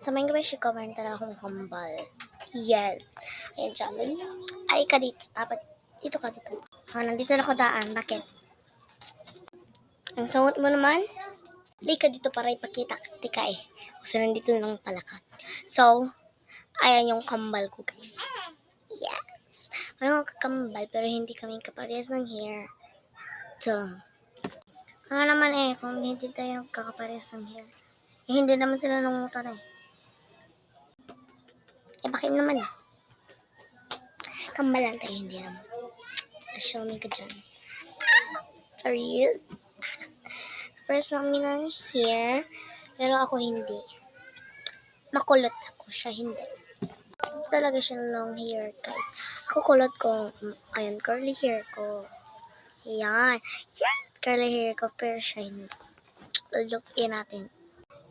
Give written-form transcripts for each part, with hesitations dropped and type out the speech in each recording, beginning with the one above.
Sa mga beshi ko, meron talaga akong kambal. Yes. Ayan siya. Ay ka dito. Dapat, dito ka dito. Nandito na ako daan. Bakit? Ang sangot mo naman? Hindi ka dito para ipakita. Tika eh. Kasi nandito lang pala ka. So, ayan yung kambal ko, guys. Yes. May mga kakambal, pero hindi kami kaparehas ng hair. So, ano naman eh, kung hindi tayo kakaparehas ng hair. Eh, hindi naman sila nangungutan eh. Eh, bakit naman eh? Kambalan tayo, hindi naman. Show me ka dyan. Sorry. First namin ng hair, pero ako hindi. Makulot ako, siya hindi. Talaga siya long hair, guys. Ako kulot ko, ayun, curly hair ko. Yan. Yes, curly hair ko, pero siya hindi. Look natin.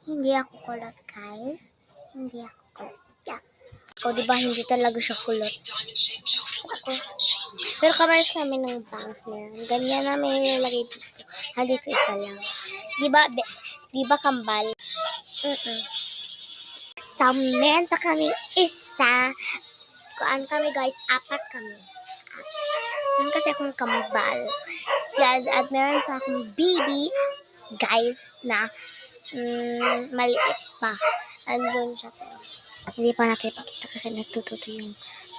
Hindi ako kulot, guys. Hindi ako kulot. Yes. O, diba, hindi talaga siya kulot. Ako. Pero kamayos namin ng bangs meron. Ganyan namin nilalagay dito. Dito isa lang. Diba kambal? So, meron pa kami isa. Kuan kami guys, apat kami. Meron kasi akong kambal. Yes, at meron pa akong baby guys na maliit pa. Andun siya pero hindi pa natin ipakita kasi nagtututo yung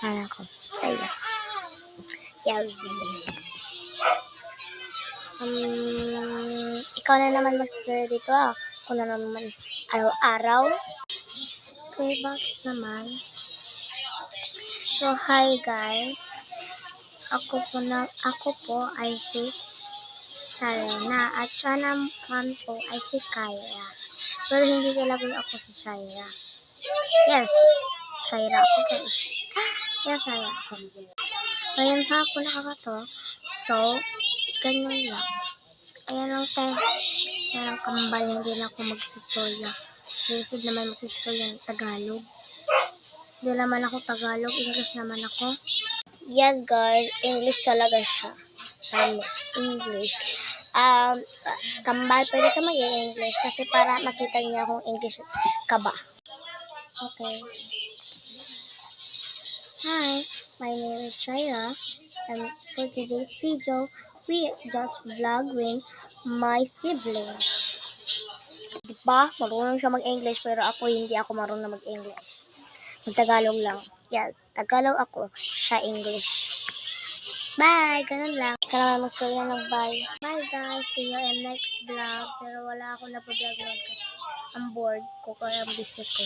anak ko. Kaya, yes. Ikaw na naman mag-share dito. Ako na naman araw-araw. Okay, bakit naman? So, hi guys. Ako po ay si Shaina at siya naman po ay si Kyra. Pero hindi talaga ako si Shaira. Yes, Shaira ako guys. Yes, Shaira ako. Ayan pa ako nakakato. So, ganyan lang. Ayan lang tayo. Ayan ang kambal, hindi na ako magsusoya. Kasi naman magsusoya ng Tagalog. Hindi naman ako Tagalog, English naman ako. Yes guys, English talaga siya. Promise, English. Kambal, pwede ka mag-English kasi para makita niya kung English ka ba. Okay. Hi, my name is Shaira, and for today's video, we just vlogging my sibling. Diba? Marunong siya mag-English pero ako hindi ako marunong mag-English. Mag-Tagalog lang. Yes, Tagalog ako, siya English. Bye! Ganun lang. Kaya naman gusto yan ng bye. Bye guys! See you in next vlog. Pero wala ako na vlog nun kasi ang bored ko kaya ang busy ko.